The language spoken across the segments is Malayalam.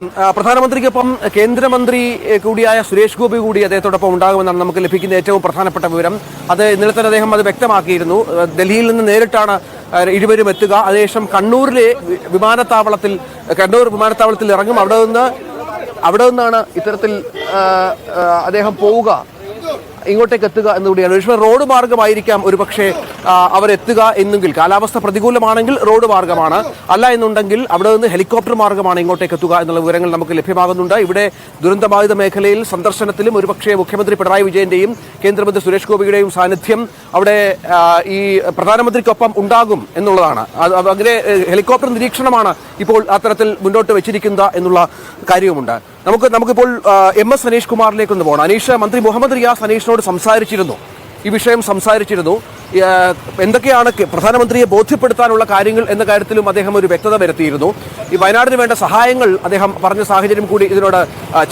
പ്രധാനമന്ത്രിക്കൊപ്പം കേന്ദ്രമന്ത്രി കൂടിയായ സുരേഷ് ഗോപി കൂടി അദ്ദേഹത്തോടൊപ്പം ഉണ്ടാകുമെന്നാണ് നമുക്ക് ലഭിക്കുന്ന ഏറ്റവും പ്രധാനപ്പെട്ട വിവരം. അത് ഇന്നലെ തന്നെ അദ്ദേഹം അത് വ്യക്തമാക്കിയിരുന്നു. ഡൽഹിയിൽ നിന്ന് നേരിട്ടാണ് ഇരുവരും എത്തുക. അതിനുശേഷം കണ്ണൂർ വിമാനത്താവളത്തിൽ ഇറങ്ങും. അവിടെ നിന്നാണ് ഇത്തരത്തിൽ അദ്ദേഹം പോവുക, ഇങ്ങോട്ടേക്ക് എത്തുക എന്നുകൂടിയാണ്. ഒരുപക്ഷെ റോഡ് മാർഗമായിരിക്കാം ഒരുപക്ഷെ അവരെത്തുക എന്നെങ്കിൽ, കാലാവസ്ഥ പ്രതികൂലമാണെങ്കിൽ റോഡ് മാർഗമാണ്, അല്ല എന്നുണ്ടെങ്കിൽ അവിടെ നിന്ന് ഹെലികോപ്റ്റർ മാർഗമാണ് ഇങ്ങോട്ടേക്ക് എത്തുക എന്നുള്ള വിവരങ്ങൾ നമുക്ക് ലഭ്യമാകുന്നുണ്ട്. ഇവിടെ ദുരന്തബാധിത മേഖലയിൽ സന്ദർശനത്തിലും ഒരുപക്ഷെ മുഖ്യമന്ത്രി പിണറായി വിജയന്റെയും കേന്ദ്രമന്ത്രി സുരേഷ് ഗോപിയുടെയും സാന്നിധ്യം അവിടെ ഈ പ്രധാനമന്ത്രിക്കൊപ്പം ഉണ്ടാകും എന്നുള്ളതാണ്. അങ്ങനെ ഹെലികോപ്റ്റർ നിരീക്ഷണമാണ് ഇപ്പോൾ അത്തരത്തിൽ മുന്നോട്ട് വെച്ചിരിക്കുന്നത് എന്നുള്ള കാര്യവുമുണ്ട്. നമുക്കിപ്പോൾ MS അനീഷ് കുമാറിലേക്ക് ഒന്ന് പോകണം. അനീഷ്, മന്ത്രി മുഹമ്മദ് റിയാസ് അനീഷിനോട് ഈ വിഷയം സംസാരിച്ചിരുന്നു. എന്തൊക്കെയാണ് പ്രധാനമന്ത്രിയെ ബോധ്യപ്പെടുത്താനുള്ള കാര്യങ്ങൾ എന്ന കാര്യത്തിലും അദ്ദേഹം ഒരു വ്യക്തത വരുത്തിയിരുന്നു. ഈ വയനാടിന് വേണ്ട സഹായങ്ങൾ അദ്ദേഹം പറഞ്ഞ സാഹചര്യം കൂടി ഇതിനോട്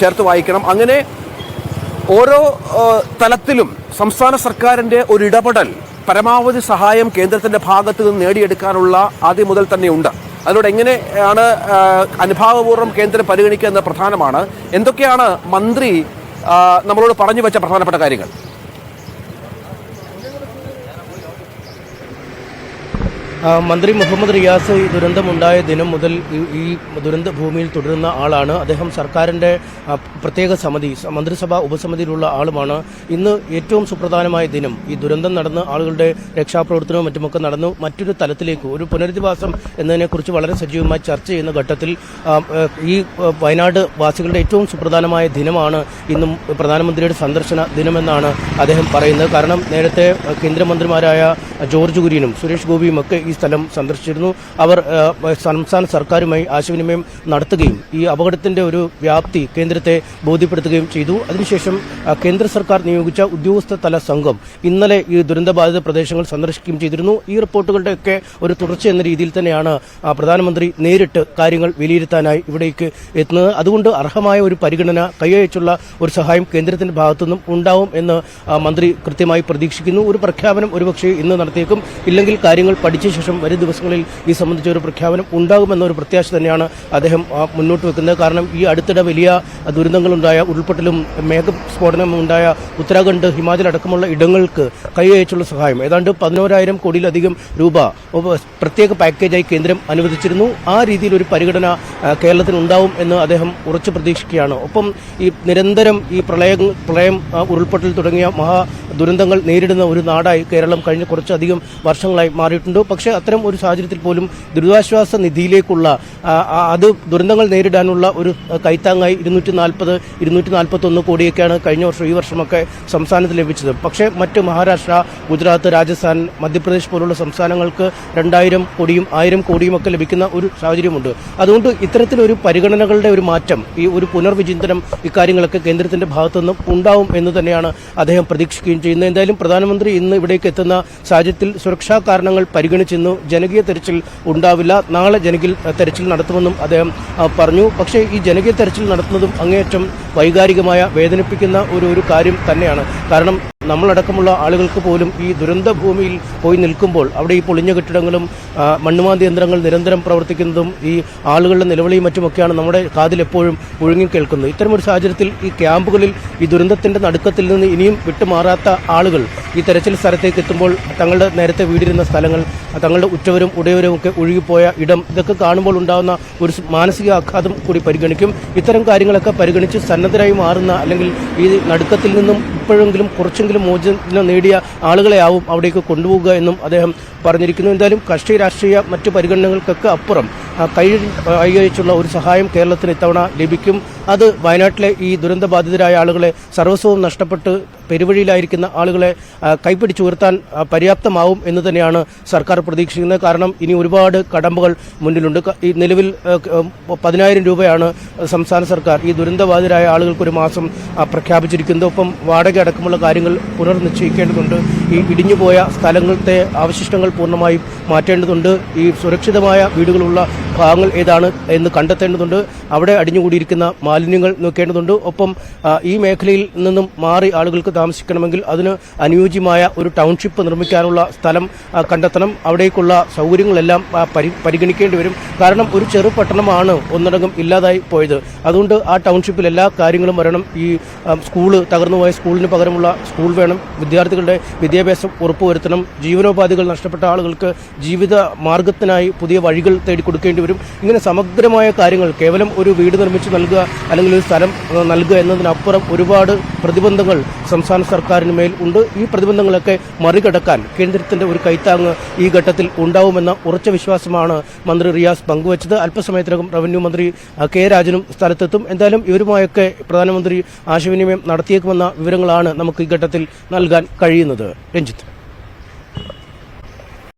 ചേർത്ത് വായിക്കണം. അങ്ങനെ ഓരോ തലത്തിലും സംസ്ഥാന സർക്കാരിന്റെ ഒരു ഇടപെടൽ, പരമാവധി സഹായം കേന്ദ്രത്തിന്റെ ഭാഗത്ത് നിന്ന് നേടിയെടുക്കാനുള്ള ആദ്യം മുതൽ തന്നെ ഉണ്ട്. അതിനോട് എങ്ങനെയാണ് അനുഭാവപൂർവ്വം കേന്ദ്രം പരിഗണിക്കുക എന്നത് പ്രധാനമാണ്. എന്തൊക്കെയാണ് മന്ത്രി നമ്മളോട് പറഞ്ഞു വെച്ച പ്രധാനപ്പെട്ട കാര്യങ്ങൾ? മന്ത്രി മുഹമ്മദ് റിയാസ് ഈ ദുരന്തമുണ്ടായ ദിനം മുതൽ ഈ ദുരന്ത ഭൂമിയിൽ തുടരുന്ന ആളാണ്. അദ്ദേഹം സർക്കാരിന്റെ പ്രത്യേക മന്ത്രിസഭാ ഉപസമിതിയിലുള്ള ആളുമാണ്. ഇന്ന് ഏറ്റവും സുപ്രധാനമായ ദിനം, ഈ ദുരന്തം നടന്ന് ആളുകളുടെ രക്ഷാപ്രവർത്തനവും മറ്റുമൊക്കെ നടന്നു മറ്റൊരു തലത്തിലേക്ക്, ഒരു പുനരധിവാസം എന്നതിനെക്കുറിച്ച് വളരെ സജീവമായി ചർച്ച ചെയ്യുന്ന ഘട്ടത്തിൽ ഈ വയനാട് വാസികളുടെ ഏറ്റവും സുപ്രധാനമായ ദിനമാണ് ഇന്നും പ്രധാനമന്ത്രിയുടെ സന്ദർശന ദിനമെന്നാണ് അദ്ദേഹം പറയുന്നത്. കാരണം നേരത്തെ കേന്ദ്രമന്ത്രിമാരായ ജോർജ് കുര്യനും സുരേഷ് ഗോപിയും ഒക്കെ ഈ സ്ഥലം സന്ദർശിച്ചിരുന്നു. അവർ സംസ്ഥാന സർക്കാരുമായി ആശയവിനിമയം നടത്തുകയും ഈ അപകടത്തിന്റെ ഒരു വ്യാപ്തി കേന്ദ്രത്തെ ബോധ്യപ്പെടുത്തുകയും ചെയ്തു. അതിനുശേഷം കേന്ദ്ര സർക്കാർ നിയോഗിച്ച ഉദ്യോഗസ്ഥ തല സംഘം ഇന്നലെ ഈ ദുരന്തബാധിത പ്രദേശങ്ങൾ സന്ദർശിക്കുകയും ചെയ്തിരുന്നു. ഈ റിപ്പോർട്ടുകളുടെയൊക്കെ ഒരു തുടർച്ച എന്ന രീതിയിൽ തന്നെയാണ് പ്രധാനമന്ത്രി നേരിട്ട് കാര്യങ്ങൾ വിലയിരുത്താനായി ഇവിടേക്ക് എത്തുന്നത്. അതുകൊണ്ട് അർഹമായ ഒരു പരിഗണന, കൈയച്ചുള്ള ഒരു സഹായം കേന്ദ്രത്തിന്റെ ഭാഗത്തുനിന്നും ഉണ്ടാവും എന്ന് മന്ത്രി കൃത്യമായി പ്രതീക്ഷിക്കുന്നു. ഒരു പ്രഖ്യാപനം ഒരുപക്ഷെ ഇന്ന് നടത്തിയേക്കും, ഇല്ലെങ്കിൽ കാര്യങ്ങൾ പഠിച്ച ശേഷം വരും ദിവസങ്ങളിൽ ഈ സംബന്ധിച്ച ഒരു പ്രഖ്യാപനം ഉണ്ടാകുമെന്നൊരു പ്രത്യാശ തന്നെയാണ് അദ്ദേഹം മുന്നോട്ട് വെക്കുന്നത്. കാരണം ഈ അടുത്തിടെ വലിയ ദുരന്തങ്ങളുണ്ടായ, ഉരുൾപൊട്ടലും മേഘസ്ഫോടനമുണ്ടായ ഉത്തരാഖണ്ഡ്, ഹിമാചൽ അടക്കമുള്ള ഇടങ്ങൾക്ക് കൈയച്ചുള്ള സഹായം ഏതാണ്ട് 11,000 കോടിയിലധികം രൂപ പ്രത്യേക പാക്കേജായി കേന്ദ്രം അനുവദിച്ചിരുന്നു. ആ രീതിയിൽ ഒരു പരിഗണന കേരളത്തിന് ഉണ്ടാവും എന്ന് അദ്ദേഹം ഉറച്ചു പ്രതീക്ഷിക്കുകയാണ്. ഒപ്പം ഈ നിരന്തരം ഈ പ്രളയം, ഉരുൾപൊട്ടൽ തുടങ്ങിയ മഹാ ദുരന്തങ്ങൾ നേരിടുന്ന ഒരു നാടായി കേരളം കഴിഞ്ഞ കുറച്ചധികം വർഷങ്ങളായി മാറിയിട്ടുണ്ട്. പക്ഷേ അത്തരം ഒരു സാഹചര്യത്തിൽ പോലും ദുരിതാശ്വാസ നിധിയിലേക്കുള്ള ദുരന്തങ്ങൾ നേരിടാനുള്ള ഒരു കൈത്താങ്ങായി 241 കോടിയൊക്കെയാണ് കഴിഞ്ഞ വർഷം ഈ വർഷമൊക്കെ സംസ്ഥാനത്ത് ലഭിച്ചത്. പക്ഷേ മറ്റ് മഹാരാഷ്ട്ര, ഗുജറാത്ത്, രാജസ്ഥാൻ, മധ്യപ്രദേശ് പോലുള്ള സംസ്ഥാനങ്ങൾക്ക് 2,000 കോടിയും 1,000 കോടിയും ഒക്കെ ലഭിക്കുന്ന ഒരു സാഹചര്യമുണ്ട്. അതുകൊണ്ട് ഇത്തരത്തിലൊരു പരിഗണനകളുടെ ഒരു മാറ്റം, ഈ ഒരു പുനർവിചിന്തനം, ഇക്കാര്യങ്ങളൊക്കെ കേന്ദ്രത്തിന്റെ ഭാഗത്തുനിന്നും ഉണ്ടാവും എന്ന് തന്നെയാണ് അദ്ദേഹം പ്രതീക്ഷിക്കുകയും ചെയ്യുന്നത്. എന്തായാലും പ്രധാനമന്ത്രി ഇന്ന് ഇവിടേക്ക് എത്തുന്ന സാഹചര്യത്തിൽ സുരക്ഷാ കാരണങ്ങൾ പരിഗണിച്ചെന്നു ജനകീയ തെരച്ചിൽ ഉണ്ടാവില്ല, നാളെ ജനകീയ തെരച്ചിൽ നടത്തുമെന്നും അദ്ദേഹം പറഞ്ഞു. പക്ഷേ ഈ ജനകീയ തെരച്ചിൽ നടത്തുന്നതും അങ്ങേയറ്റം വൈകാരികമായ, വേദനിപ്പിക്കുന്ന ഒരു കാര്യം തന്നെയാണ്. കാരണം നമ്മളടക്കമുള്ള ആളുകൾക്ക് പോലും ഈ ദുരന്ത ഭൂമിയിൽ പോയി നിൽക്കുമ്പോൾ അവിടെ ഈ പൊളിഞ്ഞ കെട്ടിടങ്ങളും മണ്ണുമാന്തി യന്ത്രങ്ങൾ നിരന്തരം പ്രവർത്തിക്കുന്നതും ഈ ആളുകളുടെ നിലവിളിയും മറ്റുമൊക്കെയാണ് നമ്മുടെ കാതിൽ എപ്പോഴും മുഴങ്ങിക്കേൾക്കുന്നത്. ഇത്തരമൊരു സാഹചര്യത്തിൽ ഈ ക്യാമ്പുകളിൽ ഈ ദുരന്തത്തിന്റെ നടുക്കത്തിൽ നിന്ന് ഇനിയും വിട്ടുമാറാത്ത ആളുകൾ ഈ തെരച്ചിൽ സ്ഥലത്തേക്ക് എത്തുമ്പോൾ തങ്ങളുടെ നേരത്തെ വീടിരുന്ന സ്ഥലങ്ങൾ, തങ്ങളുടെ ഉറ്റവരും ഉടയവരും ഒക്കെ ഒഴുകിപ്പോയ ഇടം, ഇതൊക്കെ കാണുമ്പോൾ ഉണ്ടാകുന്ന ഒരു മാനസിക ആഘാതം കൂടി പരിഗണിക്കും. ഇത്തരം കാര്യങ്ങളൊക്കെ പരിഗണിച്ച് സന്നദ്ധരായി മാറുന്ന, അല്ലെങ്കിൽ ഈ നടുക്കത്തിൽ നിന്നും ഇപ്പോഴെങ്കിലും കുറച്ചെങ്കിലും മോചനം നേടിയ ആളുകളെ ആവും അവിടേക്ക് കൊണ്ടുപോകുക എന്നും അദ്ദേഹം പറഞ്ഞിരിക്കുന്നു. എന്തായാലും കക്ഷി രാഷ്ട്രീയ മറ്റു പരിഗണനകൾക്കൊക്കെ അപ്പുറം കൈയച്ചുള്ള ഒരു സഹായം കേരളത്തിന് ഇത്തവണ ലഭിക്കും. അത് വയനാട്ടിലെ ഈ ദുരന്തബാധിതരായ ആളുകളെ, സർവസ്വവും നഷ്ടപ്പെട്ട് പെരുവഴിയിലായിരിക്കുന്ന ആളുകളെ കൈപ്പിടിച്ചുയർത്താൻ പര്യാപ്തമാവും എന്ന് തന്നെയാണ് സർക്കാർ പ്രതീക്ഷിക്കുന്നത്. കാരണം ഇനി ഒരുപാട് കടമ്പകൾ മുന്നിലുണ്ട്. ഈ നിലവിൽ 10,000 രൂപയാണ് സംസ്ഥാന സർക്കാർ ഈ ദുരന്തബാധിതരായ ആളുകൾക്ക് ഒരു മാസം പ്രഖ്യാപിച്ചിരിക്കുന്നത്. ഒപ്പം വാടക അടക്കമുള്ള കാര്യങ്ങൾ പുനർനിശ്ചയിക്കേണ്ടതുണ്ട്. ഈ ഇടിഞ്ഞുപോയ സ്ഥലങ്ങളുടെ അവശിഷ്ടങ്ങൾ പൂർണ്ണമായും മാറ്റേണ്ടതുണ്ട്. ഈ സുരക്ഷിതമായ വീടുകളുള്ള ഭാഗങ്ങൾ ഏതാണ് എന്ന് കണ്ടെത്തേണ്ടതുണ്ട്. അവിടെ അടിഞ്ഞുകൂടിയിരിക്കുന്ന മാലിന്യങ്ങൾ നോക്കേണ്ടതുണ്ട്. ഒപ്പം ഈ മേഖലയിൽ നിന്നും മാറി ആളുകൾക്ക് താമസിക്കണമെങ്കിൽ അതിന് അനുയോജ്യമായ ഒരു ടൗൺഷിപ്പ് നിർമ്മിക്കാനുള്ള സ്ഥലം കണ്ടെത്തണം. അവിടേക്കുള്ള സൗകര്യങ്ങളെല്ലാം പരിഗണിക്കേണ്ടി വരും. കാരണം ഒരു ചെറു പട്ടണമാണ് ഒന്നടങ്കം ഇല്ലാതായി പോയത്. അതുകൊണ്ട് ആ ടൗൺഷിപ്പിൽ എല്ലാ കാര്യങ്ങളും വരണം. ഈ സ്കൂള് തകർന്നുപോയ സ്കൂളിന് പകരമുള്ള സ്കൂൾ വേണം. വിദ്യാർത്ഥികളുടെ വിദ്യാഭ്യാസം ഉറപ്പുവരുത്തണം. ജീവനോപാധികൾ നഷ്ടപ്പെട്ട ആളുകൾക്ക് ജീവിത മാർഗത്തിനായി പുതിയ വഴികൾ തേടിക്കൊടുക്കേണ്ടി വരും. ഇങ്ങനെ സമഗ്രമായ കാര്യങ്ങൾ, കേവലം ഒരു വീട് നിർമ്മിച്ച് നൽകുക അല്ലെങ്കിൽ ഒരു സ്ഥലം നൽകുക എന്നതിനപ്പുറം ഒരുപാട് പ്രതിബന്ധങ്ങൾ സംസ്ഥാന സർക്കാരിന് മേൽ ഉണ്ട്. ഈ പ്രതിബന്ധങ്ങളൊക്കെ മറികടക്കാൻ കേന്ദ്രത്തിന്റെ ഒരു കൈത്താങ്ങ് ഈ ഘട്ടത്തിൽ ഉണ്ടാവുമെന്ന ഉറച്ച വിശ്വാസമാണ് മന്ത്രി റിയാസ് പങ്കുവച്ചത്. അല്പസമയത്തിനകം റവന്യൂ മന്ത്രി കെ രാജനും സ്ഥലത്തെത്തും. എന്തായാലും ഇവരുമായൊക്കെ പ്രധാനമന്ത്രി ആശയവിനിമയം നടത്തിയേക്കുമെന്ന വിവരങ്ങളാണ് നമുക്ക് ഈ ഘട്ടത്തിൽ നൽകാൻ കഴിയുന്നത്. രഞ്ജിത്ത്.